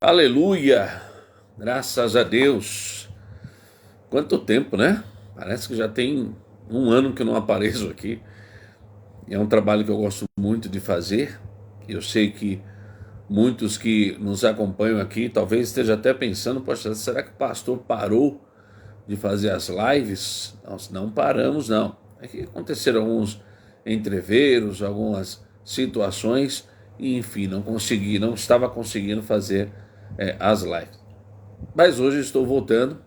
Aleluia! Graças a Deus! Quanto tempo, né? Parece que já tem um ano que eu não apareço aqui. É um trabalho que eu gosto muito de fazer. Eu sei que muitos que nos acompanham aqui talvez esteja até pensando: poxa, será que o pastor parou de fazer as lives? Nós não paramos, não. É que aconteceram alguns entreveros, algumas situações, e enfim, não estava conseguindo fazer as lives. Mas hoje estou voltando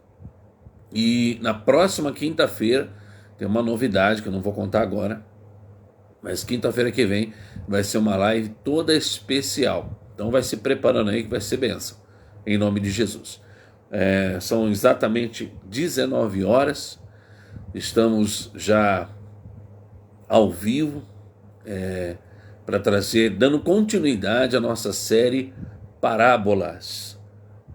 e na próxima quinta-feira tem uma novidade que eu não vou contar agora, mas quinta-feira que vem vai ser uma live toda especial. Então vai se preparando aí que vai ser benção, em nome de Jesus. São exatamente 19 horas, estamos já ao vivo para trazer, dando continuidade à nossa série Parábolas.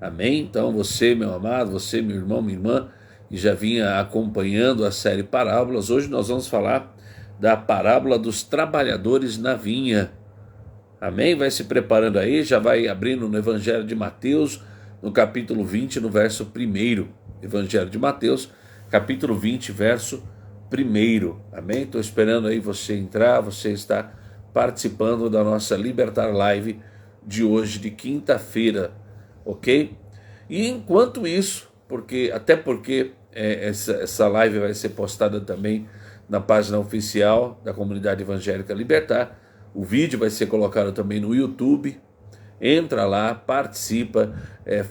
Amém? Então você, meu amado, você, meu irmão, minha irmã, que já vinha acompanhando a série Parábolas, hoje nós vamos falar da parábola dos trabalhadores na vinha. Amém? Vai se preparando aí, já vai abrindo no Evangelho de Mateus, no capítulo 20, no verso 1. Evangelho de Mateus, capítulo 20, verso 1. Amém? Estou esperando aí você entrar, você está participando da nossa Libertar Live de hoje, de quinta-feira, ok? E enquanto isso, até porque essa live vai ser postada também na página oficial da Comunidade Evangélica Libertar, o vídeo vai ser colocado também no YouTube. Entra lá, participa,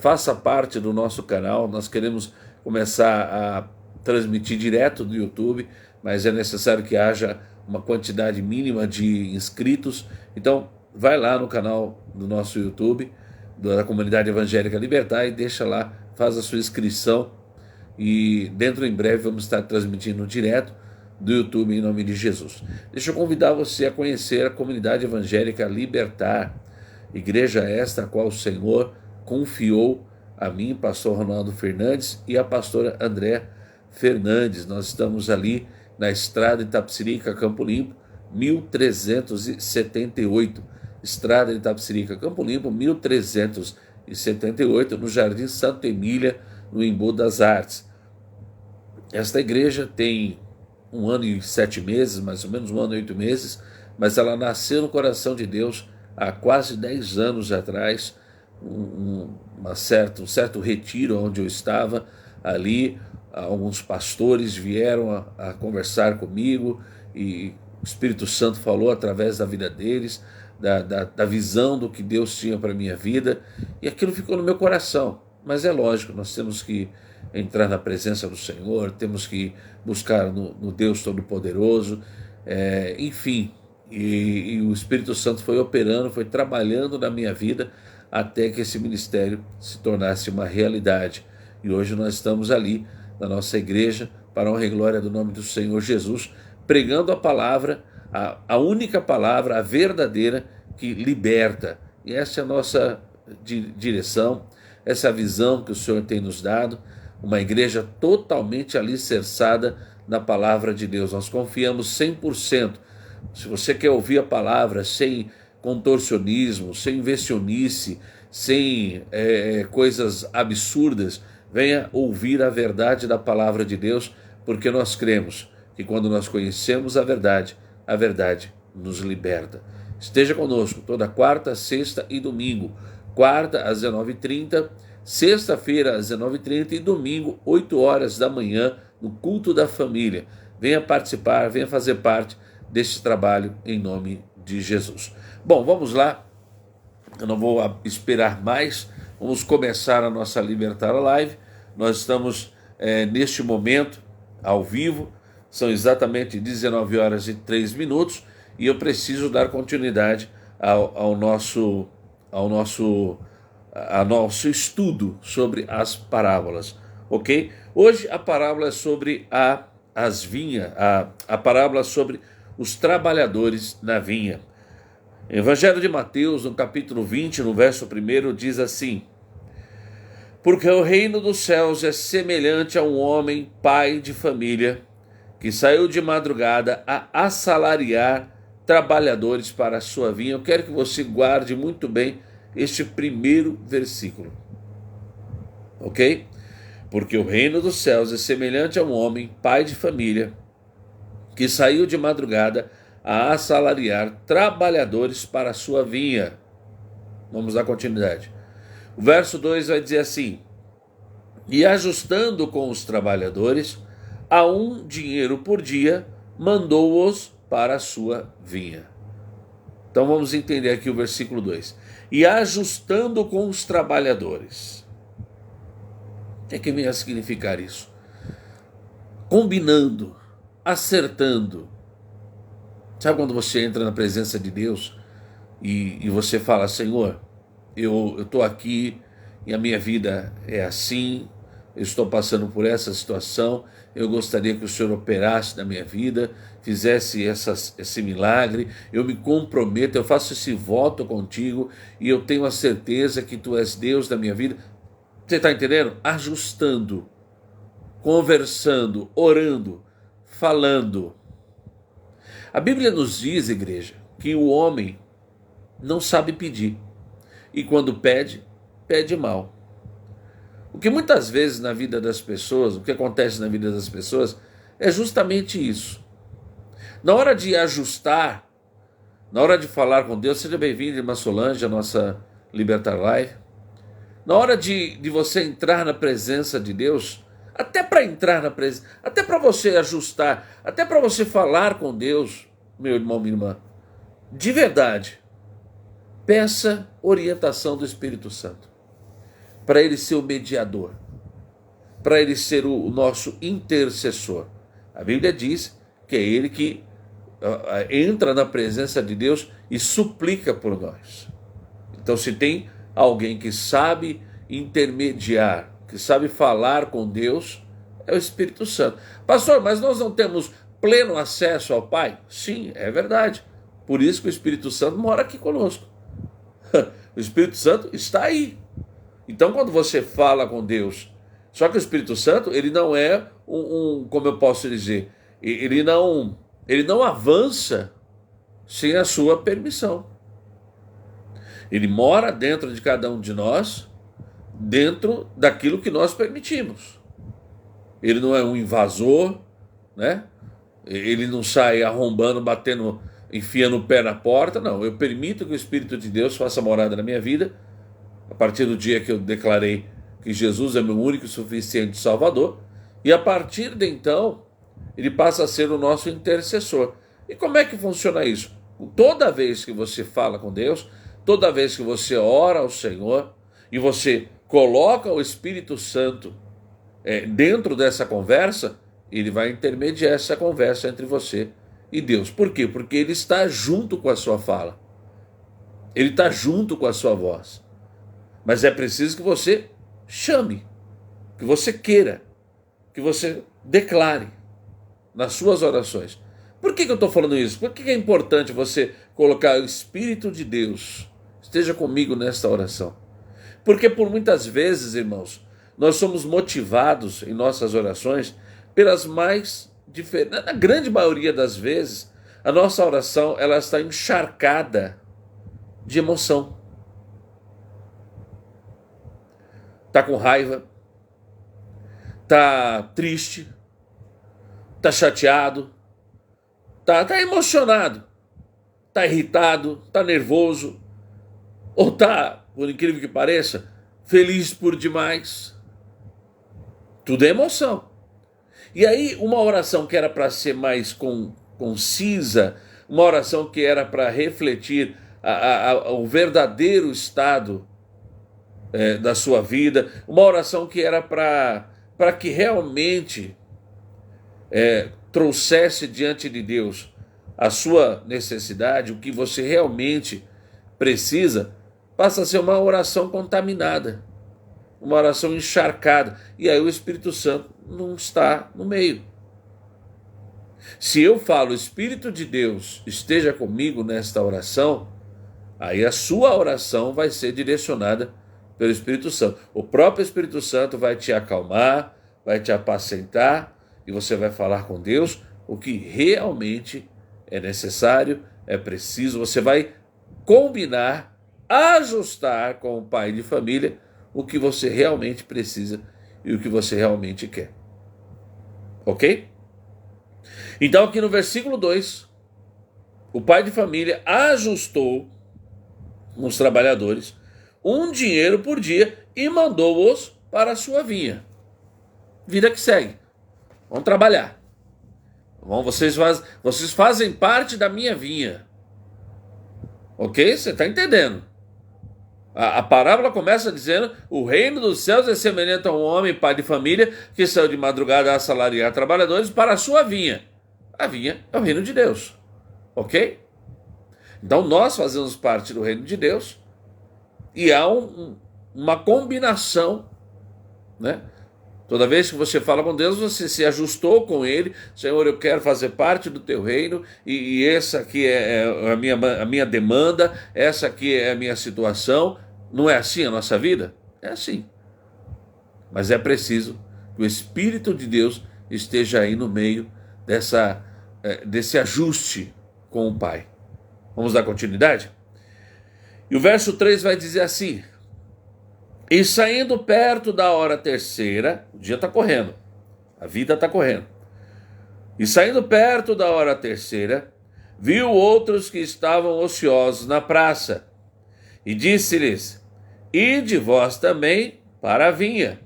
faça parte do nosso canal. Nós queremos começar a transmitir direto do YouTube, mas é necessário que haja uma quantidade mínima de inscritos. Então, vai lá no canal do nosso YouTube, da Comunidade Evangélica Libertar, e deixa lá, faz a sua inscrição. E dentro em breve vamos estar transmitindo direto do YouTube em nome de Jesus. Deixa eu convidar você a conhecer a Comunidade Evangélica Libertar, igreja esta a qual o Senhor confiou a mim, pastor Ronaldo Fernandes, e a pastora André Fernandes. Nós estamos ali na estrada Itapecerica, Campo Limpo, 1378. Estrada de Itapecerica, Campo Limpo, 1378, no Jardim Santa Emília, no Embu das Artes. Esta igreja tem 1 ano e 7 meses, mais ou menos 1 ano e 8 meses, mas ela nasceu no coração de Deus há quase 10 anos atrás, um certo retiro onde eu estava ali. Alguns pastores vieram a conversar comigo e o Espírito Santo falou através da vida deles, da visão do que Deus tinha para a minha vida, e aquilo ficou no meu coração. Mas é lógico, nós temos que entrar na presença do Senhor, temos que buscar no Deus Todo-Poderoso, enfim, e o Espírito Santo foi operando, foi trabalhando na minha vida até que esse ministério se tornasse uma realidade. E hoje nós estamos ali na nossa igreja, para a honra e glória do nome do Senhor Jesus, pregando a palavra, a única palavra, a verdadeira, que liberta. E essa é a nossa direção, essa é a visão que o Senhor tem nos dado, uma igreja totalmente alicerçada na palavra de Deus. Nós confiamos 100%. Se você quer ouvir a palavra sem contorcionismo, sem invencionice, sem coisas absurdas, venha ouvir a verdade da palavra de Deus, porque nós cremos que quando nós conhecemos a verdade nos liberta. Esteja conosco toda quarta, sexta e domingo. Quarta às 19h30, sexta-feira às 19h30 e domingo, 8 horas da manhã, no culto da família. Venha participar, venha fazer parte deste trabalho em nome de Jesus. Bom, vamos lá. Eu não vou esperar mais. Vamos começar a nossa Libertar Live. Nós estamos neste momento ao vivo. São exatamente 19h03 e eu preciso dar continuidade ao nosso estudo sobre as parábolas, ok? Hoje a parábola é sobre as vinhas, a parábola sobre os trabalhadores na vinha. Evangelho de Mateus, no capítulo 20, no verso 1, diz assim: porque o reino dos céus é semelhante a um homem, pai de família, que saiu de madrugada a assalariar trabalhadores para a sua vinha. Eu quero que você guarde muito bem este primeiro versículo. Ok? Porque o reino dos céus é semelhante a um homem, pai de família, que saiu de madrugada a assalariar trabalhadores para a sua vinha. Vamos dar continuidade. O verso 2 vai dizer assim: e ajustando com os trabalhadores, a um dinheiro por dia, mandou-os para a sua vinha. Então vamos entender aqui o versículo 2. E ajustando com os trabalhadores. O que vem a significar isso? Combinando, acertando. Sabe quando você entra na presença de Deus e você fala: Senhor, eu estou aqui e a minha vida é assim, eu estou passando por essa situação, eu gostaria que o Senhor operasse na minha vida, fizesse esse milagre, eu me comprometo, eu faço esse voto contigo e eu tenho a certeza que tu és Deus da minha vida. Você está entendendo? Ajustando, conversando, orando, falando. A Bíblia nos diz, igreja, que o homem não sabe pedir. E quando pede, pede mal. O que muitas vezes na vida das pessoas, o que acontece na vida das pessoas, é justamente isso. Na hora de ajustar, na hora de falar com Deus, seja bem-vindo, irmã Solange, a nossa Libertar Life. Na hora de você entrar na presença de Deus, até para entrar na presença, até para você ajustar, até para você falar com Deus, meu irmão, minha irmã, de verdade, peça orientação do Espírito Santo, para ele ser o mediador, para ele ser o nosso intercessor. A Bíblia diz que é ele que entra na presença de Deus e suplica por nós. Então, se tem alguém que sabe intermediar, que sabe falar com Deus, é o Espírito Santo. Pastor, mas nós não temos pleno acesso ao Pai? Sim, é verdade. Por isso que o Espírito Santo mora aqui conosco. O Espírito Santo está aí. Então, quando você fala com Deus, só que o Espírito Santo, ele não é como eu posso dizer, ele não avança sem a sua permissão. Ele mora dentro de cada um de nós, dentro daquilo que nós permitimos. Ele não é um invasor, né? Ele não sai arrombando, batendo, enfiando o pé na porta. Não, eu permito que o Espírito de Deus faça morada na minha vida, a partir do dia que eu declarei que Jesus é meu único e suficiente Salvador, e a partir de então, ele passa a ser o nosso intercessor. E como é que funciona isso? Toda vez que você fala com Deus, toda vez que você ora ao Senhor e você coloca o Espírito Santo dentro dessa conversa, ele vai intermediar essa conversa entre você e Deus. Por quê? Porque ele está junto com a sua fala. Ele está junto com a sua voz. Mas é preciso que você chame, que você queira, que você declare nas suas orações. Por que eu estou falando isso? Por que é importante você colocar o Espírito de Deus? Esteja comigo nesta oração. Porque por muitas vezes, irmãos, nós somos motivados em nossas orações pelas mais diferentes. Na grande maioria das vezes, a nossa oração ela está encharcada de emoção. Está com raiva, está triste, está chateado, está emocionado, está irritado, está nervoso, ou está, por incrível que pareça, feliz por demais. Tudo é emoção. E aí, uma oração que era para ser mais concisa, uma oração que era para refletir o verdadeiro estado da sua vida, uma oração que era para que realmente trouxesse diante de Deus a sua necessidade, o que você realmente precisa, passa a ser uma oração contaminada, uma oração encharcada, e aí o Espírito Santo não está no meio. Se eu falo, Espírito de Deus esteja comigo nesta oração, aí a sua oração vai ser direcionada pelo Espírito Santo. O próprio Espírito Santo vai te acalmar, vai te apacentar, e você vai falar com Deus o que realmente é necessário, é preciso. Você vai combinar ajustar com o pai de família o que você realmente precisa e o que você realmente quer. Ok? Então, aqui no versículo 2, o pai de família ajustou os trabalhadores um dinheiro por dia e mandou-os para a sua vinha. Vida que segue. Vão trabalhar. Bom, vocês fazem parte da minha vinha. Ok? Você está entendendo? A parábola começa dizendo: o reino dos céus é semelhante a um homem, pai de família, que saiu de madrugada a assalariar trabalhadores para a sua vinha. A vinha é o reino de Deus. Ok? Então nós fazemos parte do reino de Deus e há uma combinação, né? Toda vez que você fala com Deus, você se ajustou com Ele. Senhor, eu quero fazer parte do teu reino e essa aqui é a minha demanda, essa aqui é a minha situação. Não é assim a nossa vida? É assim. Mas é preciso que o Espírito de Deus esteja aí no meio desse ajuste com o Pai. Vamos dar continuidade? E o verso 3 vai dizer assim: e saindo perto da hora terceira, o dia está correndo, a vida está correndo. E saindo perto da hora terceira, viu outros que estavam ociosos na praça, e disse-lhes: ide vós também para a vinha,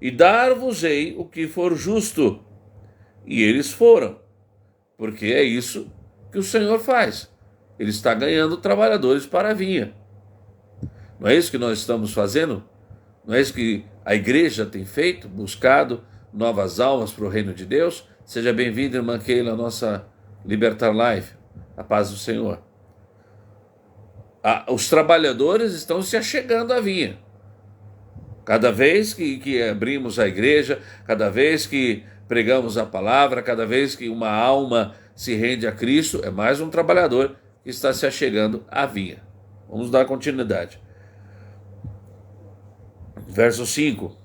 e dar-vos-ei o que for justo. E eles foram, porque é isso que o Senhor faz. Ele está ganhando trabalhadores para a vinha. Não é isso que nós estamos fazendo? Não é isso que a igreja tem feito? Buscado novas almas para o reino de Deus? Seja bem-vinda, irmã Keila, à nossa Libertar Life. A paz do Senhor. Os trabalhadores estão se achegando à vinha. Cada vez que abrimos a igreja, cada vez que pregamos a palavra, cada vez que uma alma se rende a Cristo, é mais um trabalhador que está se achegando à vinha. Vamos dar continuidade. Verso 5.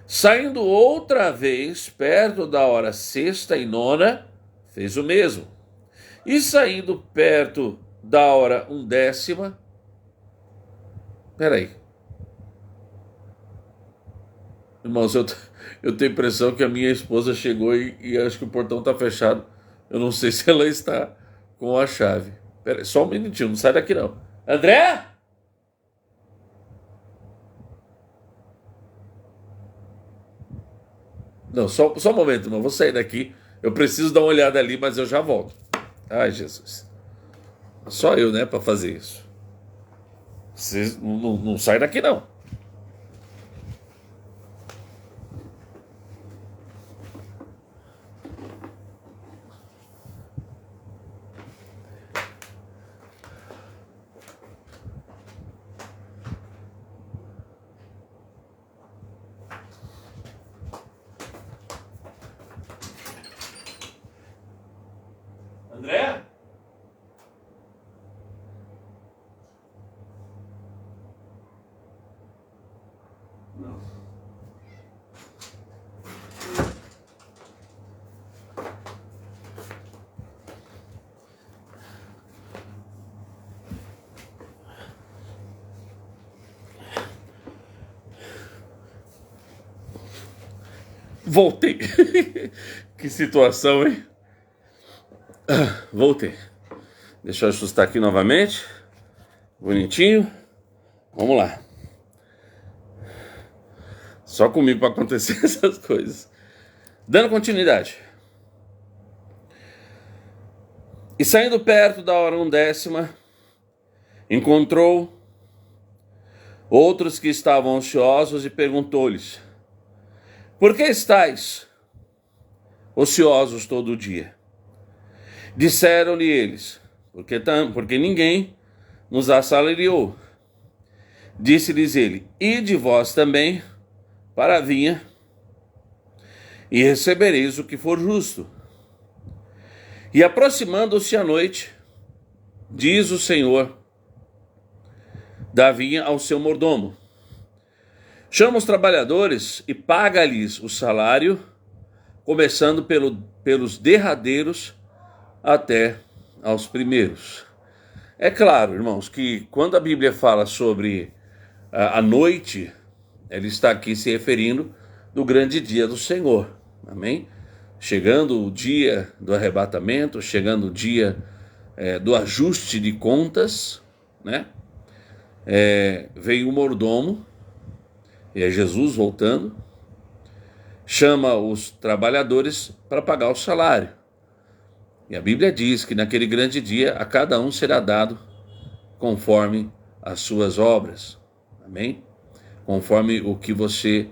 Saindo outra vez perto da hora sexta e nona, fez o mesmo. E saindo perto da hora undécima... Peraí. Irmãos, eu tenho a impressão que a minha esposa chegou e acho que o portão está fechado. Eu não sei se ela está com a chave. Peraí, só um minutinho, não sai daqui não. André? Não, só um momento, irmão. Vou sair daqui. Eu preciso dar uma olhada ali, mas eu já volto. Ai, Jesus. Só eu, né, para fazer isso. Vocês não saem daqui, não. André? Não. Voltei. Que situação, hein? Voltei. Deixa eu ajustar aqui novamente. Bonitinho. Vamos lá. Só comigo para acontecer essas coisas. Dando continuidade. E saindo perto da hora undécima, encontrou outros que estavam ociosos e perguntou-lhes: por que estáis ociosos todo o dia? Disseram-lhe eles: porque ninguém nos assalariou. Disse-lhes ele: ide vós também para a vinha, e recebereis o que for justo. E aproximando-se a noite, diz o Senhor da vinha ao seu mordomo: chama os trabalhadores e paga-lhes o salário, começando pelos derradeiros até aos primeiros. É claro, irmãos, que quando a Bíblia fala sobre a noite, ela está aqui se referindo do grande dia do Senhor. Amém? Chegando o dia do arrebatamento, chegando o dia do ajuste de contas, né? Veio o mordomo, e é Jesus voltando, chama os trabalhadores para pagar o salário. E a Bíblia diz que naquele grande dia a cada um será dado conforme as suas obras. Amém? Conforme o que você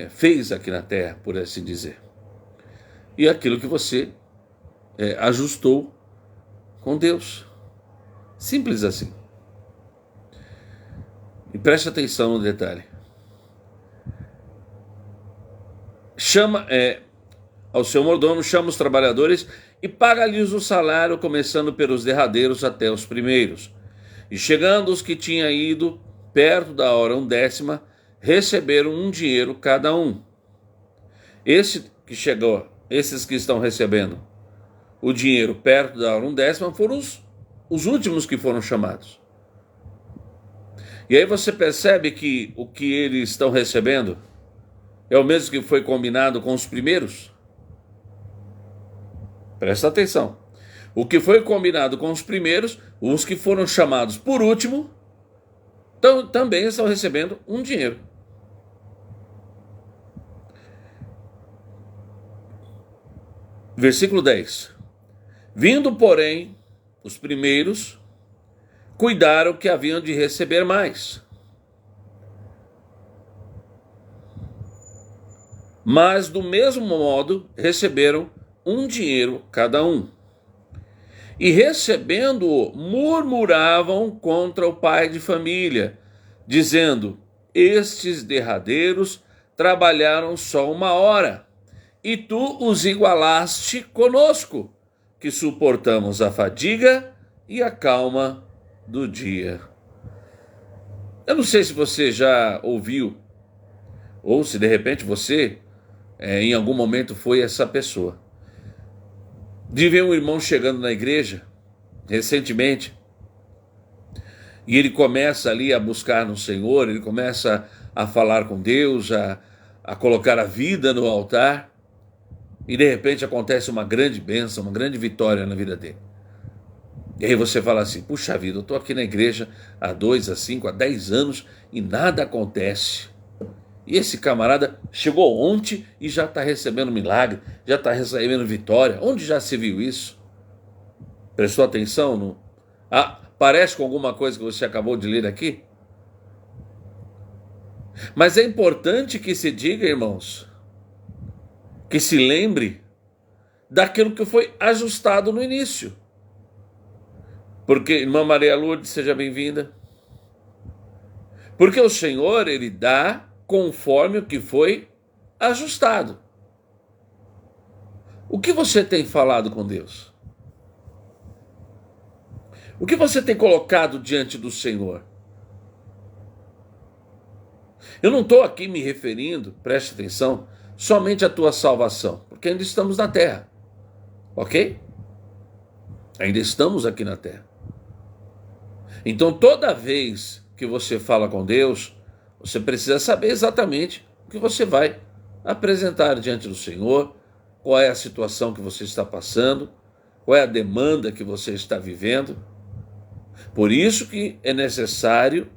fez aqui na terra, por assim dizer. E aquilo que você ajustou com Deus. Simples assim. E preste atenção no detalhe. Chama ao seu mordomo, chama os trabalhadores e paga-lhes o salário, começando pelos derradeiros até os primeiros. E chegando os que tinham ido perto da hora 10ª, receberam um dinheiro cada um. Esses que estão recebendo o dinheiro perto da hora 10ª foram os últimos que foram chamados. E aí você percebe que o que eles estão recebendo é o mesmo que foi combinado com os primeiros? Presta atenção. O que foi combinado com os primeiros, os que foram chamados por último, também estão recebendo um dinheiro. Versículo 10. Vindo, porém, os primeiros, cuidaram que haviam de receber mais. Mas, do mesmo modo, receberam um dinheiro cada um. E recebendo-o, murmuravam contra o pai de família, dizendo: estes derradeiros trabalharam só 1 hora, e tu os igualaste conosco, que suportamos a fadiga e a calma do dia. Eu não sei se você já ouviu, ou se de repente você, em algum momento, foi essa pessoa. De ver um irmão chegando na igreja, recentemente, e ele começa ali a buscar no Senhor, ele começa a falar com Deus, a colocar a vida no altar, e de repente acontece uma grande bênção, uma grande vitória na vida dele. E aí você fala assim: puxa vida, eu estou aqui na igreja há 2, há 5, há 10 anos e nada acontece. E esse camarada chegou ontem e já está recebendo milagre, já está recebendo vitória. Onde já se viu isso? Prestou atenção? No... parece com alguma coisa que você acabou de ler aqui? Mas é importante que se diga, irmãos, que se lembre daquilo que foi ajustado no início. Porque, irmã Maria Lourdes, seja bem-vinda. Porque o Senhor, Ele dá conforme o que foi ajustado. O que você tem falado com Deus? O que você tem colocado diante do Senhor? Eu não estou aqui me referindo, preste atenção, somente à tua salvação, porque ainda estamos na terra, ok? Ainda estamos aqui na terra. Então, toda vez que você fala com Deus, você precisa saber exatamente o que você vai apresentar diante do Senhor, qual é a situação que você está passando, qual é a demanda que você está vivendo. Por isso que é necessário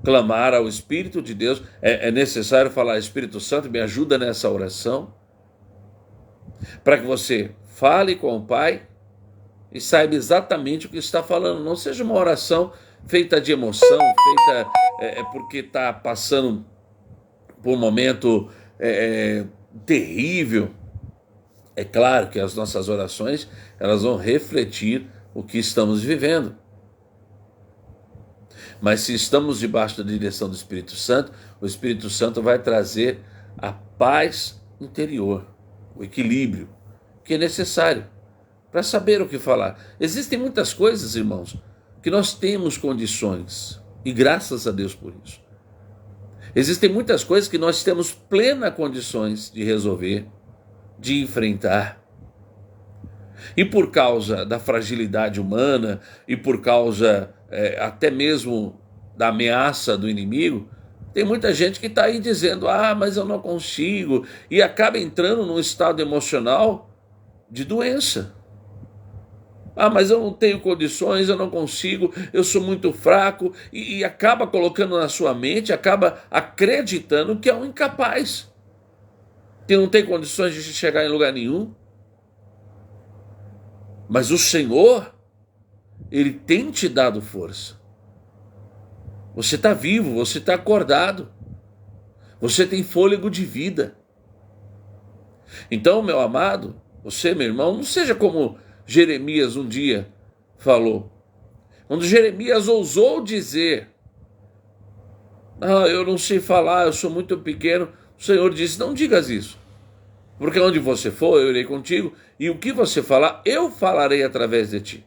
clamar ao Espírito de Deus, é necessário falar: Espírito Santo, me ajuda nessa oração, para que você fale com o Pai e saiba exatamente o que está falando. Não seja uma oração feita de emoção, feita porque está passando por um momento terrível. É claro que as nossas orações, elas vão refletir o que estamos vivendo. Mas se estamos debaixo da direção do Espírito Santo, o Espírito Santo vai trazer a paz interior, o equilíbrio que é necessário para saber o que falar. Existem muitas coisas, irmãos, que nós temos condições, e graças a Deus por isso. Existem muitas coisas que nós temos plena condições de resolver, de enfrentar. E por causa da fragilidade humana e por causa até mesmo da ameaça do inimigo, tem muita gente que está aí dizendo, mas eu não consigo, e acaba entrando num estado emocional de doença. Mas eu não tenho condições, eu não consigo, eu sou muito fraco, e acaba colocando na sua mente, acaba acreditando que é um incapaz, que não tem condições de chegar em lugar nenhum. Mas o Senhor, Ele tem te dado força. Você está vivo, você está acordado, você tem fôlego de vida. Então, meu amado, você, meu irmão, não seja como Jeremias um dia falou. Quando Jeremias ousou dizer, eu não sei falar, eu sou muito pequeno, o Senhor disse, não digas isso, porque onde você for, eu irei contigo, e o que você falar, eu falarei através de ti.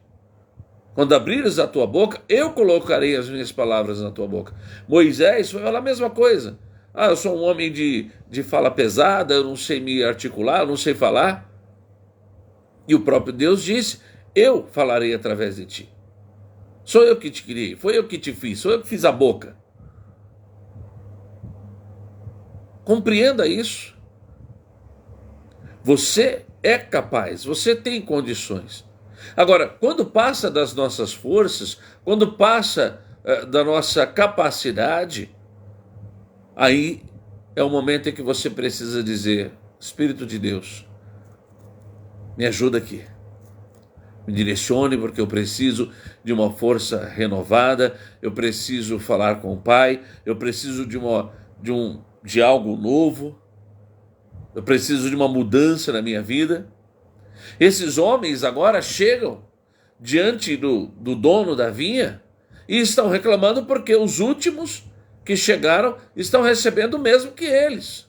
Quando abrires a tua boca, eu colocarei as minhas palavras na tua boca. Moisés foi falar a mesma coisa. Eu sou um homem de fala pesada, eu não sei me articular, eu não sei falar. E o próprio Deus disse, eu falarei através de ti. Sou eu que te criei, foi eu que te fiz, sou eu que fiz a boca. Compreenda isso. Você é capaz, você tem condições. Agora, quando passa das nossas forças, quando passa da nossa capacidade, aí é o momento em que você precisa dizer, Espírito de Deus, me ajuda aqui. Me direcione, porque eu preciso de uma força renovada, eu preciso falar com o Pai, eu preciso de algo novo, eu preciso de uma mudança na minha vida. Esses homens agora chegam diante do dono da vinha e estão reclamando porque os últimos que chegaram estão recebendo o mesmo que eles.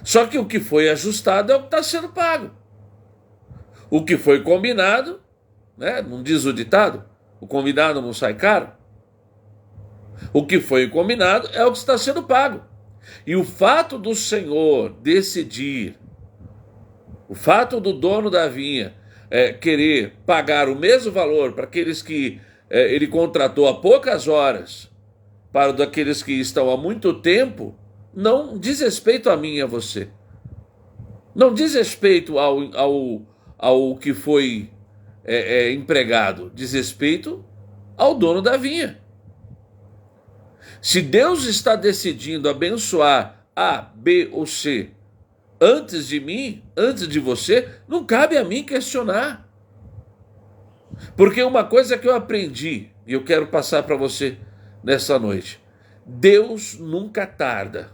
Só que o que foi ajustado é o que está sendo pago. O que foi combinado, não diz o ditado, o combinado não sai caro. O que foi combinado é o que está sendo pago. E o fato do Senhor decidir, o fato do dono da vinha querer pagar o mesmo valor para aqueles que ele contratou há poucas horas, para daqueles que estão há muito tempo, não diz respeito a mim e a você. Não diz respeito ao que foi empregado, diz respeito ao dono da vinha. Se Deus está decidindo abençoar A, B ou C antes de mim, antes de você, não cabe a mim questionar. Porque uma coisa que eu aprendi, e eu quero passar para você nessa noite, Deus nunca tarda.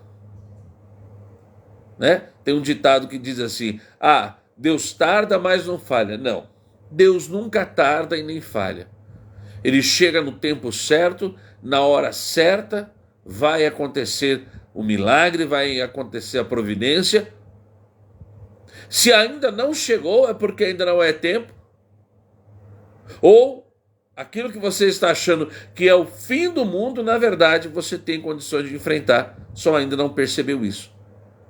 Tem um ditado que diz assim, Deus tarda, mas não falha. Não, Deus nunca tarda e nem falha. Ele chega no tempo certo, na hora certa, vai acontecer o milagre, vai acontecer a providência. Se ainda não chegou, é porque ainda não é tempo. Ou aquilo que você está achando que é o fim do mundo, na verdade, você tem condições de enfrentar, só ainda não percebeu isso.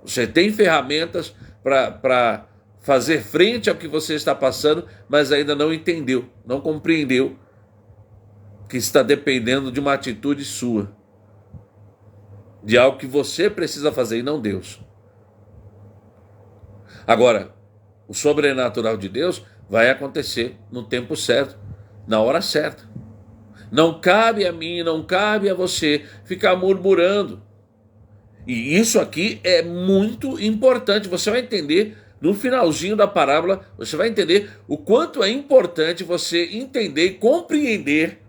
Você tem ferramentas para fazer frente ao que você está passando, mas ainda não entendeu, não compreendeu que está dependendo de uma atitude sua, de algo que você precisa fazer e não Deus. Agora, o sobrenatural de Deus vai acontecer no tempo certo, na hora certa. Não cabe a mim, não cabe a você ficar murmurando. E isso aqui é muito importante. Você vai entender no finalzinho da parábola, você vai entender o quanto é importante você entender e compreender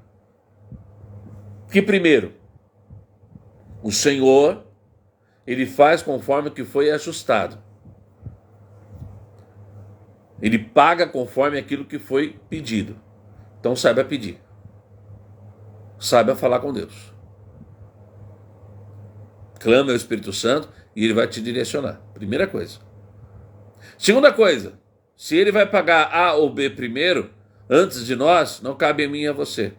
que, primeiro, o Senhor, ele faz conforme o que foi ajustado. Ele paga conforme aquilo que foi pedido. Então saiba pedir. Saiba falar com Deus. Clame ao Espírito Santo e ele vai te direcionar. Primeira coisa. Segunda coisa, se ele vai pagar A ou B primeiro, antes de nós, não cabe a mim e a você.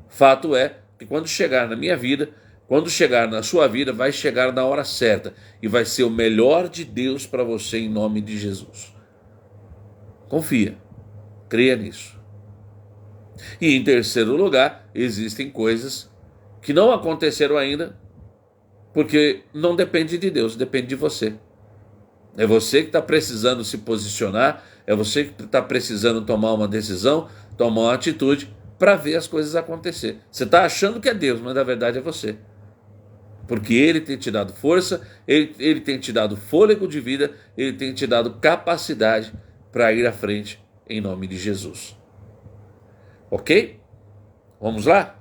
Fato é que quando chegar na minha vida, quando chegar na sua vida, vai chegar na hora certa e vai ser o melhor de Deus para você em nome de Jesus. Confia, creia nisso. E em terceiro lugar, existem coisas que não aconteceram ainda, porque não depende de Deus, depende de você. É você que está precisando se posicionar, é você que está precisando tomar uma decisão, tomar uma atitude para ver as coisas acontecer. Você está achando que é Deus, mas na verdade é você. Porque Ele tem te dado força, ele tem te dado fôlego de vida, Ele tem te dado capacidade para ir à frente em nome de Jesus. Ok? Vamos lá?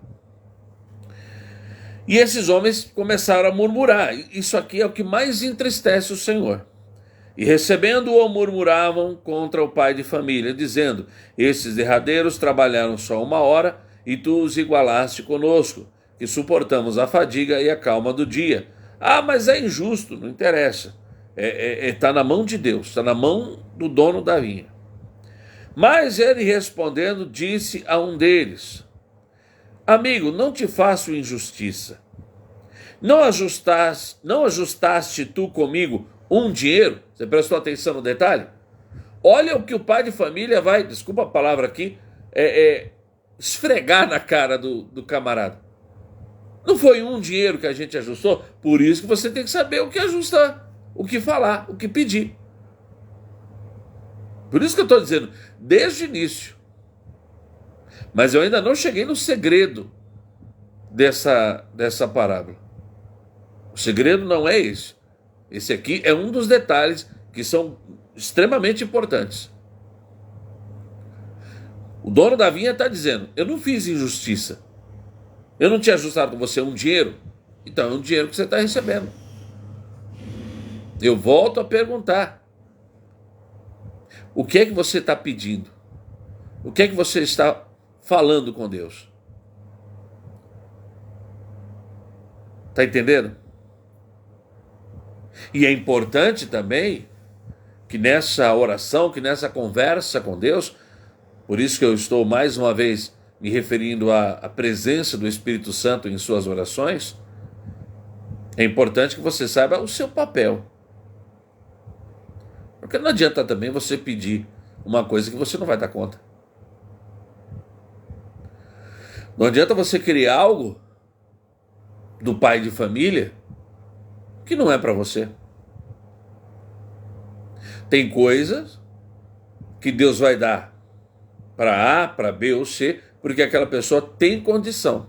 E esses homens começaram a murmurar. Isso aqui é o que mais entristece o Senhor. E recebendo-o, murmuravam contra o pai de família, dizendo: esses derradeiros trabalharam só 1 hora, e tu os igualaste conosco, que suportamos a fadiga e a calma do dia. Ah, mas é injusto, não interessa. Está na mão de Deus, está na mão do dono da vinha. Mas ele respondendo, disse a um deles: amigo, não te faço injustiça. Não ajustaste tu comigo um dinheiro? Você prestou atenção no detalhe? Olha o que o pai de família vai, desculpa a palavra aqui, esfregar na cara do camarada. Não foi um dinheiro que a gente ajustou? Por isso que você tem que saber o que ajustar, o que falar, o que pedir. Por isso que eu estou dizendo, desde o início. Mas eu ainda não cheguei no segredo dessa parábola. O segredo não é esse. Esse aqui é um dos detalhes que são extremamente importantes. O dono da vinha está dizendo: eu não fiz injustiça. Eu não tinha ajustado com você um dinheiro. Então é um dinheiro que você está recebendo. Eu volto a perguntar: o que é que você está pedindo? O que é que você está falando com Deus? Está entendendo? E é importante também que nessa oração, que nessa conversa com Deus, por isso que eu estou mais uma vez me referindo à presença do Espírito Santo em suas orações, é importante que você saiba o seu papel. Porque não adianta também você pedir uma coisa que você não vai dar conta. Não adianta você querer algo do pai de família que não é para você. Tem coisas que Deus vai dar para A, para B ou C, porque aquela pessoa tem condição.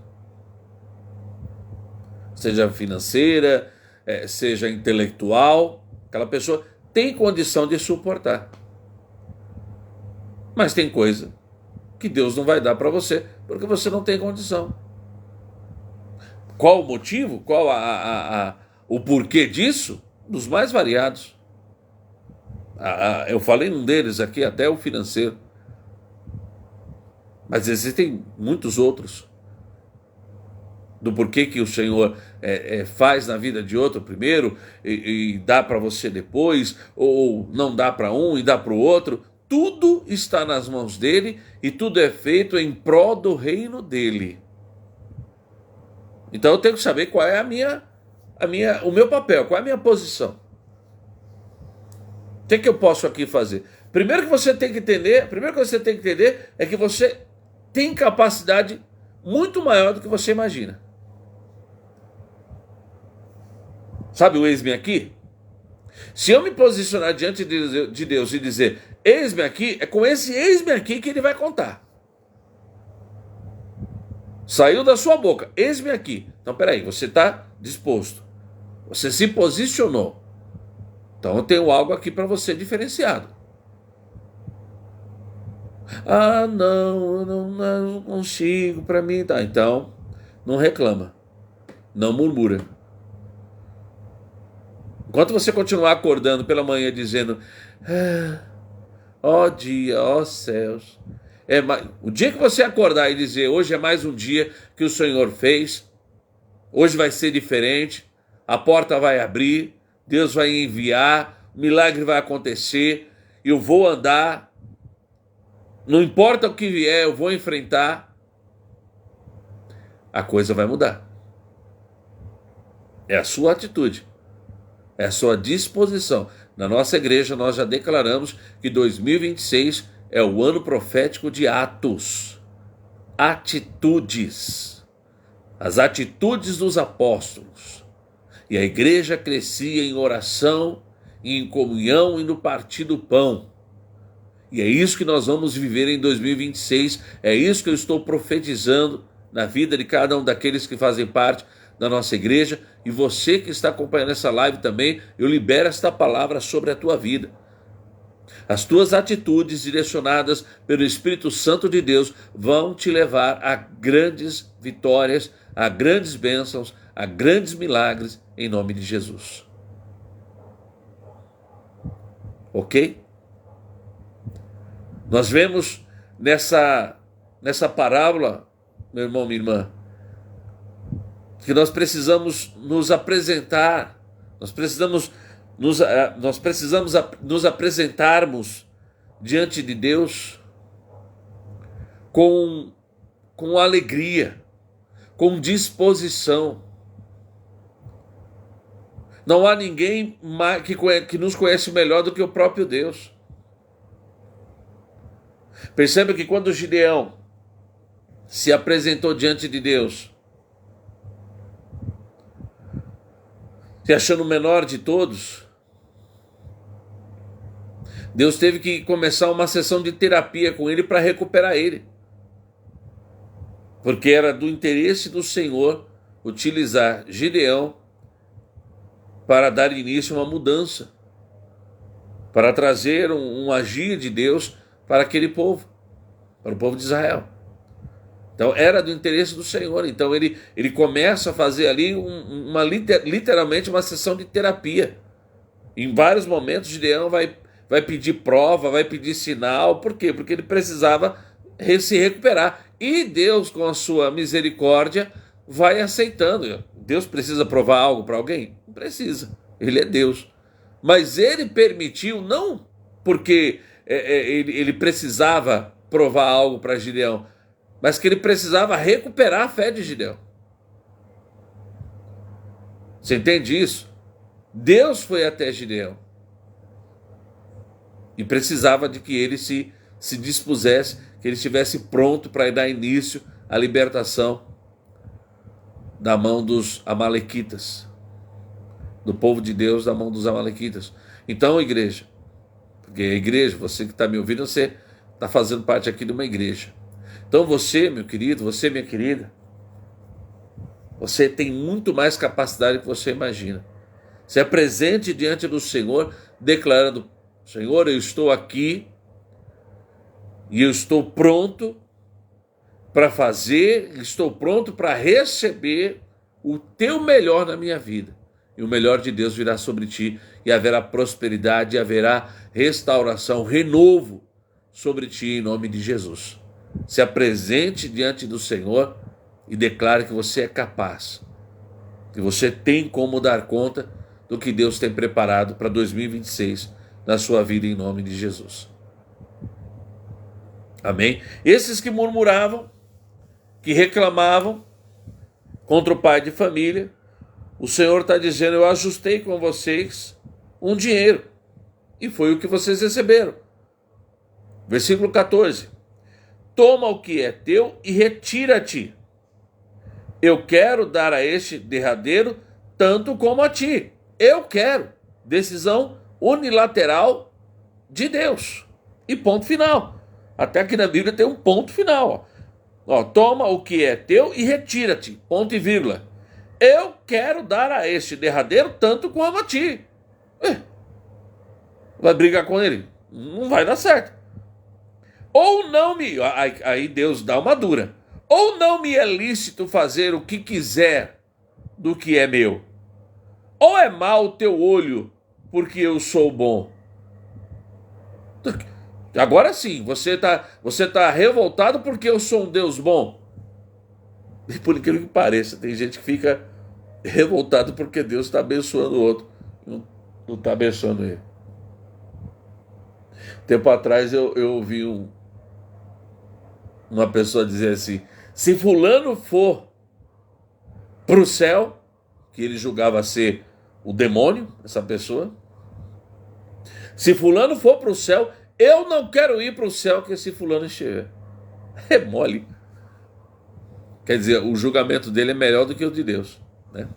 Seja financeira, seja intelectual, aquela pessoa tem condição de suportar. Mas tem coisa que Deus não vai dar para você, porque você não tem condição. Qual o motivo? Qual o porquê disso? Dos mais variados. Eu falei num deles aqui, até o financeiro. Mas existem muitos outros. Do porquê que o Senhor faz na vida de outro primeiro e dá para você depois, ou não dá para um e dá para o outro. Tudo está nas mãos dele e tudo é feito em prol do reino dele. Então eu tenho que saber qual é o meu papel, qual é a minha posição. O que eu posso aqui fazer? Primeiro que você tem que entender, é que você tem capacidade muito maior do que você imagina. Sabe o eis-me aqui? Se eu me posicionar diante de Deus e dizer eis-me aqui, é com esse eis-me aqui que ele vai contar. Saiu da sua boca, eis-me aqui. Então peraí, você está disposto. Você se posicionou. Então eu tenho algo aqui para você diferenciado. Ah, não, eu não consigo, para mim tá. Então, não reclama, não murmura. Enquanto você continuar acordando pela manhã dizendo, ó dia, ó céus, o dia que você acordar e dizer, hoje é mais um dia que o Senhor fez, hoje vai ser diferente, a porta vai abrir, Deus vai enviar, o milagre vai acontecer, eu vou andar, não importa o que vier, eu vou enfrentar, a coisa vai mudar. É a sua atitude, é a sua disposição. na nossa igreja, nós já declaramos que 2026 é o ano profético de atos, atitudes, as atitudes dos apóstolos. E a igreja crescia em oração, e em comunhão e no partir do pão. E é isso que nós vamos viver em 2026, é isso que eu estou profetizando na vida de cada um daqueles que fazem parte da nossa igreja, e você que está acompanhando essa live também, eu libero esta palavra sobre a tua vida. As tuas atitudes direcionadas pelo Espírito Santo de Deus vão te levar a grandes vitórias, a grandes bênçãos, a grandes milagres, em nome de Jesus. Ok? Nós vemos nessa parábola, meu irmão, minha irmã, que nós precisamos nos apresentar, nós precisamos nos apresentarmos diante de Deus com alegria, com disposição. Não há ninguém que nos conhece melhor do que o próprio Deus. Perceba que quando Gideão se apresentou diante de Deus, se achando o menor de todos, Deus teve que começar uma sessão de terapia com ele para recuperar ele. Porque era do interesse do Senhor utilizar Gideão para dar início a uma mudança, para trazer um agir de Deus para aquele povo, para o povo de Israel. Então era do interesse do Senhor. Então ele começa a fazer ali literalmente uma sessão de terapia. Em vários momentos Gideão vai pedir prova, vai pedir sinal. Por quê? Porque ele precisava se recuperar. E Deus, com a sua misericórdia, vai aceitando. Deus precisa provar algo para alguém? Não precisa. Ele é Deus. Mas ele permitiu, não porque ele precisava provar algo para Gideão, mas que ele precisava recuperar a fé de Gideão. Você entende isso? Deus foi até Gideão e precisava de que ele se dispusesse, que ele estivesse pronto para dar início à libertação da mão dos amalequitas, do povo de Deus da mão dos amalequitas. Então, igreja, porque a igreja, você que está me ouvindo, você está fazendo parte aqui de uma igreja. Então você, meu querido, você, minha querida, você tem muito mais capacidade do que você imagina. Se apresente diante do Senhor, declarando: Senhor, eu estou aqui e eu estou pronto para fazer, estou pronto para receber o teu melhor na minha vida. E o melhor de Deus virá sobre ti, e haverá prosperidade, e haverá restauração, renovo sobre ti, em nome de Jesus. Se apresente diante do Senhor e declare que você é capaz, que você tem como dar conta do que Deus tem preparado para 2026 na sua vida, em nome de Jesus. Amém? Esses que murmuravam, que reclamavam contra o pai de família, o Senhor está dizendo: eu ajustei com vocês um dinheiro, e foi o que vocês receberam. Versículo 14: toma o que é teu e retira-te. Eu quero dar a este derradeiro tanto como a ti. Eu quero. Decisão unilateral de Deus. E ponto final. Até aqui na Bíblia tem um ponto final. Ó, toma o que é teu e retira-te. Ponto e vírgula. Eu quero dar a este derradeiro tanto como a ti. Vai brigar com ele? Não vai dar certo. Ou não me... Aí Deus dá uma dura. Ou não me é lícito fazer o que quiser do que é meu. Ou é mau o teu olho porque eu sou bom. Agora sim, você tá revoltado porque eu sou um Deus bom. E por incrível que pareça, tem gente que fica revoltado porque Deus está abençoando o outro. Não está abençoando ele. Tempo atrás eu ouvi uma pessoa dizer assim: se fulano for para o céu, que ele julgava ser o demônio, essa pessoa, Se fulano for para o céu, eu não quero ir para o céu que esse fulano estiver. É mole. Quer dizer, o julgamento dele é melhor do que o de Deus, né?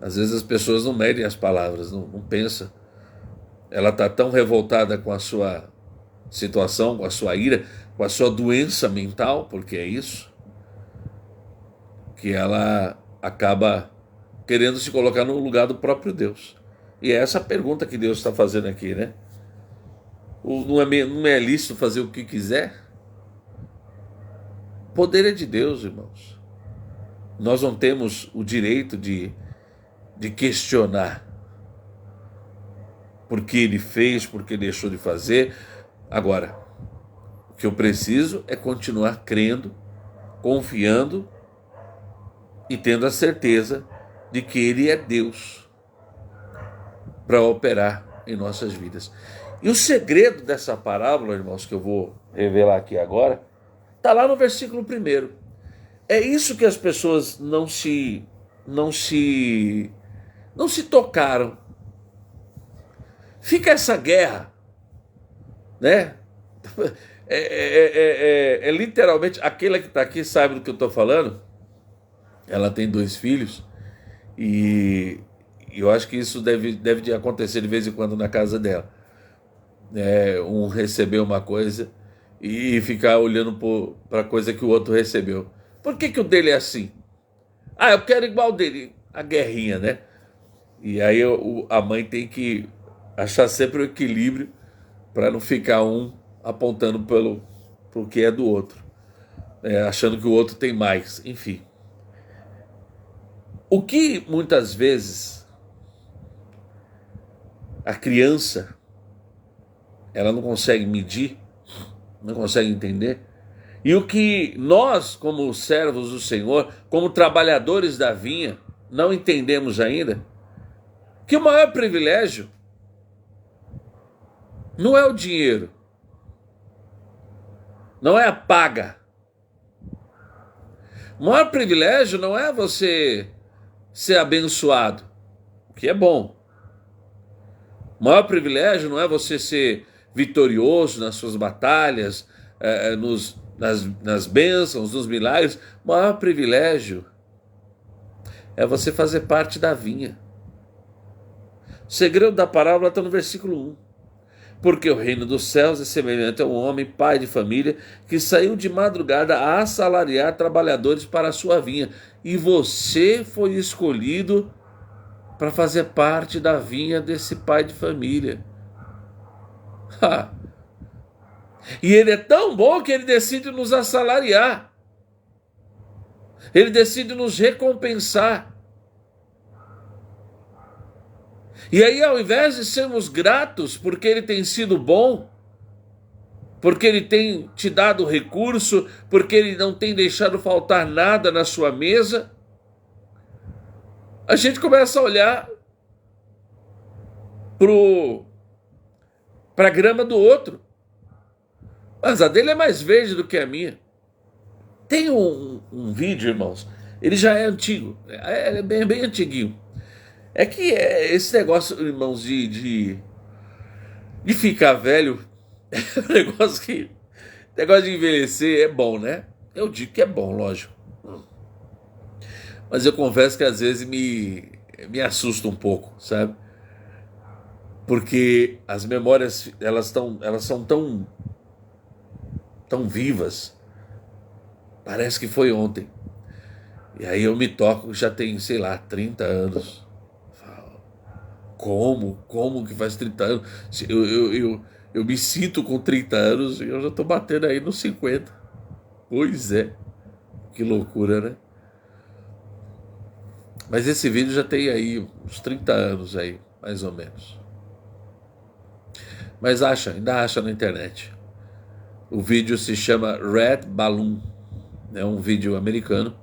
Às vezes as pessoas não medem as palavras, não pensam. Ela está tão revoltada com a sua situação, com a sua ira, com a sua doença mental, porque é isso, que ela acaba querendo se colocar no lugar do próprio Deus. E é essa a pergunta que Deus está fazendo aqui, né? Não é lícito fazer o que quiser? O poder é de Deus, irmãos. Nós não temos o direito de questionar por que ele fez, por que deixou de fazer. Agora, o que eu preciso é continuar crendo, confiando e tendo a certeza de que ele é Deus para operar em nossas vidas. E o segredo dessa parábola, irmãos, que eu vou revelar aqui agora, está lá no versículo 1. É isso que as pessoas não se tocaram. Fica essa guerra, né? É literalmente, aquela que está aqui sabe do que eu estou falando. Ela tem 2 filhos e eu acho que isso deve acontecer de vez em quando na casa dela. Um receber uma coisa e ficar olhando para a coisa que o outro recebeu. Por que o dele é assim? Ah, eu quero igual o dele. A guerrinha, né? E aí a mãe tem que achar sempre o equilíbrio para não ficar um apontando pro que é do outro, achando que o outro tem mais, enfim. O que muitas vezes a criança ela não consegue medir, não consegue entender, e o que nós, como servos do Senhor, como trabalhadores da vinha, não entendemos ainda, que o maior privilégio não é o dinheiro, não é a paga. O maior privilégio não é você ser abençoado, o que é bom. O maior privilégio não é você ser vitorioso nas suas batalhas, nas bênçãos, nos milagres. O maior privilégio é você fazer parte da vinha. O segredo da parábola está no versículo 1. Porque o reino dos céus é semelhante a um homem, pai de família, que saiu de madrugada a assalariar trabalhadores para a sua vinha. E você foi escolhido para fazer parte da vinha desse pai de família. E ele é tão bom que ele decide nos assalariar. Ele decide nos recompensar. E aí, ao invés de sermos gratos porque ele tem sido bom, porque ele tem te dado recurso, porque ele não tem deixado faltar nada na sua mesa, a gente começa a olhar para a grama do outro. Mas a dele é mais verde do que a minha. Tem um vídeo, irmãos, ele já é antigo, é bem antiguinho. É que esse negócio, irmãos, de ficar velho, é um negócio de envelhecer é bom, né? Eu digo que é bom, lógico. Mas eu confesso que às vezes me assusta um pouco, sabe? Porque as memórias, elas são tão vivas. Parece que foi ontem. E aí eu me toco, já tem, sei lá, 30 anos. Como que faz 30 anos? Eu me sinto com 30 anos e eu já estou batendo aí nos 50. Pois é, que loucura, né? Mas esse vídeo já tem aí uns 30 anos aí, mais ou menos. Mas ainda acha na internet. O vídeo se chama Red Balloon. É um vídeo americano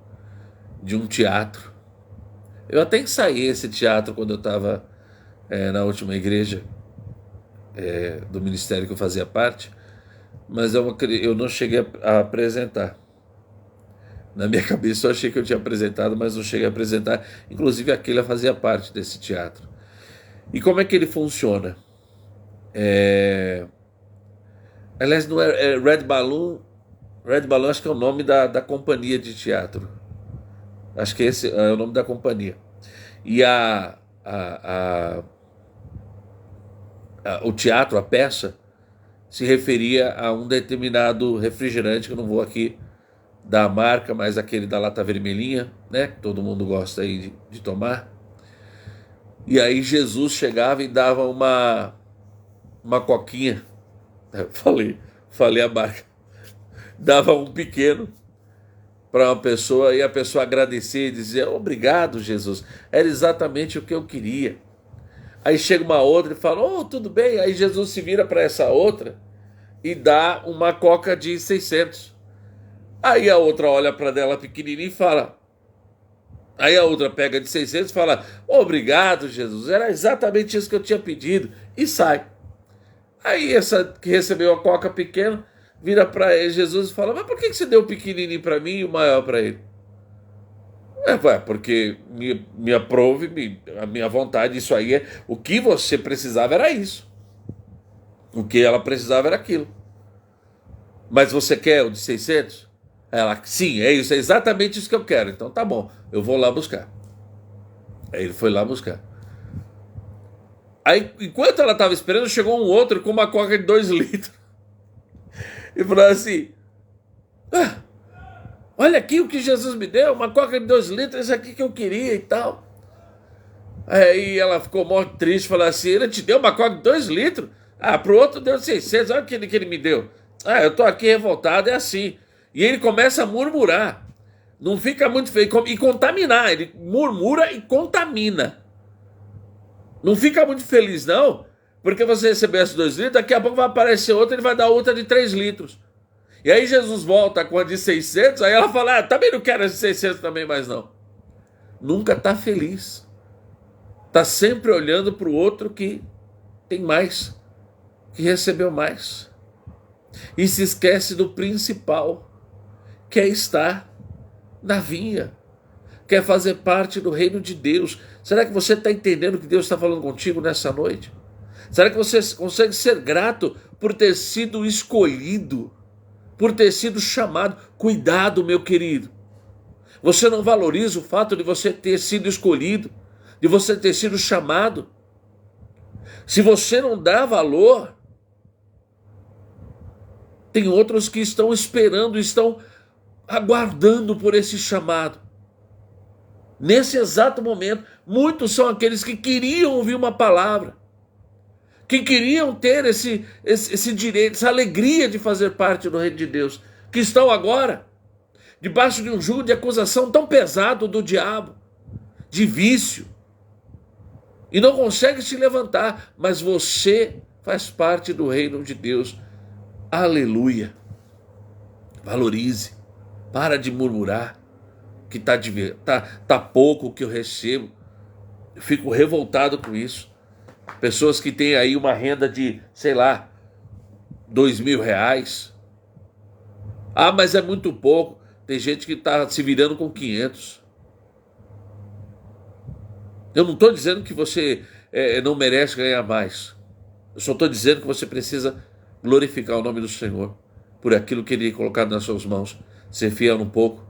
de um teatro. Eu até ensaiei esse teatro quando eu estava na última igreja do ministério que eu fazia parte, mas eu não cheguei a apresentar. Na minha cabeça eu achei que eu tinha apresentado, mas não cheguei a apresentar. Inclusive a Keila fazia parte desse teatro. E como é que ele funciona? Aliás, não é Red Balloon. Red Balloon acho que é o nome da companhia de teatro. Acho que esse é o nome da companhia. E o teatro, a peça, se referia a um determinado refrigerante, que eu não vou aqui dar a marca, mas aquele da lata vermelhinha, né? Que todo mundo gosta aí de tomar. E aí Jesus chegava e dava uma coquinha. Eu falei a marca. Dava um pequeno para uma pessoa e a pessoa agradecer e dizer: obrigado, Jesus. Era exatamente o que eu queria. Aí chega uma outra e fala: oh, tudo bem. Aí Jesus se vira para essa outra e dá uma coca de 600. Aí a outra olha para dela pequenininha e fala. Aí a outra pega de 600 e fala: obrigado, Jesus. Era exatamente isso que eu tinha pedido. E sai. Aí essa que recebeu a coca pequena vira para Jesus e fala: mas por que você deu o pequenininho para mim e o maior para ele? Porque me aprove a minha vontade. Isso aí o que você precisava era isso. O que ela precisava era aquilo. Mas você quer o de 600? Ela: sim, é isso, é exatamente isso que eu quero. Então tá bom, eu vou lá buscar. Aí ele foi lá buscar. Aí, enquanto ela estava esperando, chegou um outro com uma coca de 2 litros. E falou assim: ah, olha aqui o que Jesus me deu, uma coca de 2 litros, isso aqui que eu queria e tal. Aí ela ficou muito triste, falou assim: ele te deu uma coca de 2 litros? Ah, pro outro deu 600, olha o que ele me deu. Ah, eu tô aqui revoltado, é assim. E ele começa a murmurar. Não fica muito feio. E contaminar, ele murmura e contamina. Não fica muito feliz, não, porque você recebeu esses 2 litros, daqui a pouco vai aparecer outra, ele vai dar outra de 3 litros. E aí Jesus volta com a de 600, aí ela fala: também não quero essa de 600 também mais não. Nunca está feliz. Está sempre olhando para o outro que tem mais, que recebeu mais. E se esquece do principal, que é estar na vinha, quer fazer parte do reino de Deus. Será que você está entendendo o que Deus está falando contigo nessa noite? Será que você consegue ser grato por ter sido escolhido, por ter sido chamado? Cuidado, meu querido. Você não valoriza o fato de você ter sido escolhido, de você ter sido chamado. Se você não dá valor, tem outros que estão esperando, estão aguardando por esse chamado. Nesse exato momento, muitos são aqueles que queriam ouvir uma palavra, que queriam ter esse direito, essa alegria de fazer parte do reino de Deus, que estão agora debaixo de um jugo de acusação tão pesado do diabo, de vício, e não conseguem se levantar, mas você faz parte do reino de Deus. Aleluia! Valorize, para de murmurar, que tá pouco o que eu recebo. Eu fico revoltado com isso. Pessoas que têm aí uma renda de, sei lá, R$ 2.000. Ah, mas é muito pouco. Tem gente que está se virando com 500. Eu não estou dizendo que você não merece ganhar mais. Eu só estou dizendo que você precisa glorificar o nome do Senhor por aquilo que Ele colocado nas suas mãos. Ser fiel um pouco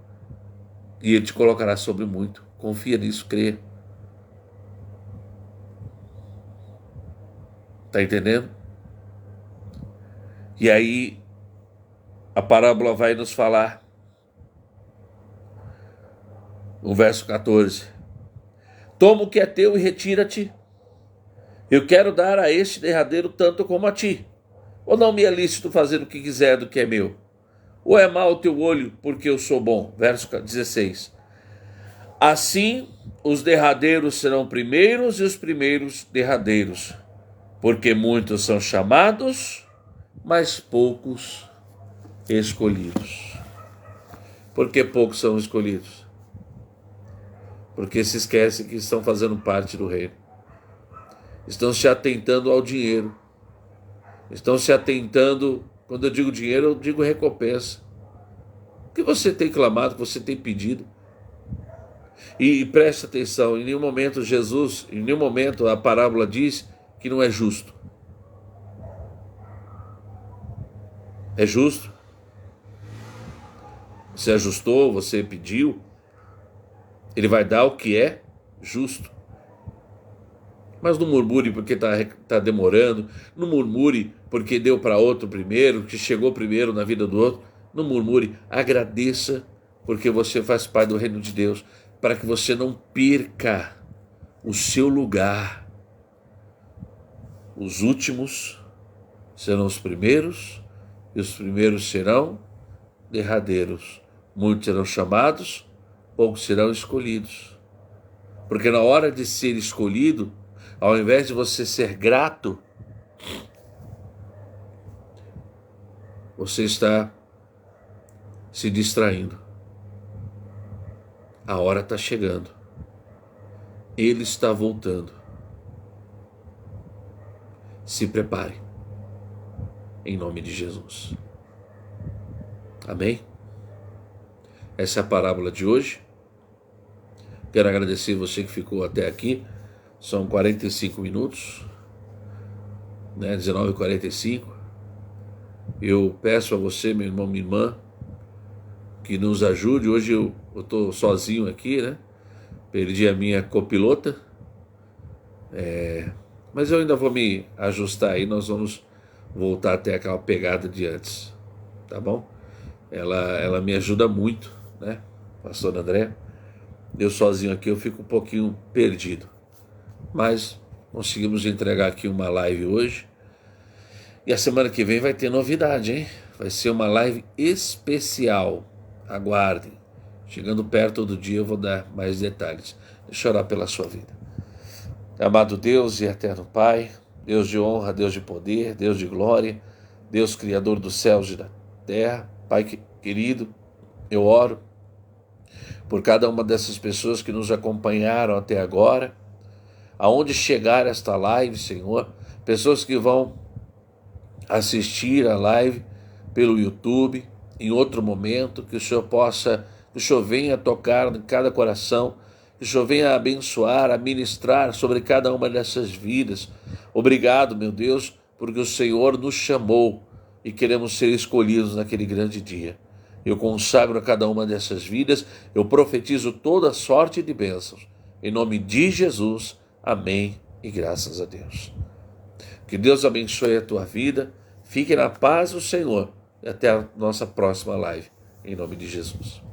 e Ele te colocará sobre muito. Confia nisso, creia. Está entendendo? E aí a parábola vai nos falar, no verso 14: toma o que é teu e retira-te. Eu quero dar a este derradeiro tanto como a ti. Ou não me é lícito fazer o que quiser do que é meu? Ou é mau o teu olho porque eu sou bom? Verso 16. Assim os derradeiros serão primeiros e os primeiros derradeiros, porque muitos são chamados, mas poucos escolhidos. Por que poucos são escolhidos? Porque se esquecem que estão fazendo parte do reino. Estão se atentando ao dinheiro. Estão se atentando, quando eu digo dinheiro, eu digo recompensa. O que você tem clamado, o que você tem pedido? E preste atenção, em nenhum momento Jesus, em nenhum momento a parábola diz que não é justo. É justo. Você ajustou, você pediu, ele vai dar o que é justo. Mas não murmure porque tá demorando, não murmure porque deu para outro primeiro, que chegou primeiro na vida do outro. Não murmure, agradeça porque você faz parte do reino de Deus, para que você não perca o seu lugar. Os últimos serão os primeiros e os primeiros serão derradeiros. Muitos serão chamados, poucos serão escolhidos. Porque na hora de ser escolhido, ao invés de você ser grato, você está se distraindo. A hora está chegando. Ele está voltando. Se prepare. Em nome de Jesus. Amém? Essa é a parábola de hoje. Quero agradecer você que ficou até aqui. São 45 minutos, 19h45. Eu peço a você, meu irmão, minha irmã, que nos ajude. Hoje eu estou sozinho aqui, né? Perdi a minha copilota. Mas eu ainda vou me ajustar aí. Nós vamos voltar até aquela pegada de antes. Tá bom? Ela me ajuda muito, né? Pastor André. Eu sozinho aqui eu fico um pouquinho perdido. Mas conseguimos entregar aqui uma live hoje. E a semana que vem vai ter novidade, hein? Vai ser uma live especial. Aguardem. Chegando perto do dia eu vou dar mais detalhes. Deixa eu orar pela sua vida. Amado Deus e eterno Pai, Deus de honra, Deus de poder, Deus de glória, Deus criador dos céus e da terra, Pai querido, eu oro por cada uma dessas pessoas que nos acompanharam até agora, aonde chegar esta live, Senhor, pessoas que vão assistir a live pelo YouTube, em outro momento, que o Senhor venha tocar em cada coração, que o Senhor venha abençoar, a ministrar sobre cada uma dessas vidas. Obrigado, meu Deus, porque o Senhor nos chamou e queremos ser escolhidos naquele grande dia. Eu consagro a cada uma dessas vidas, eu profetizo toda sorte de bênçãos. Em nome de Jesus, amém e graças a Deus. Que Deus abençoe a tua vida, fique na paz do Senhor e até a nossa próxima live. Em nome de Jesus.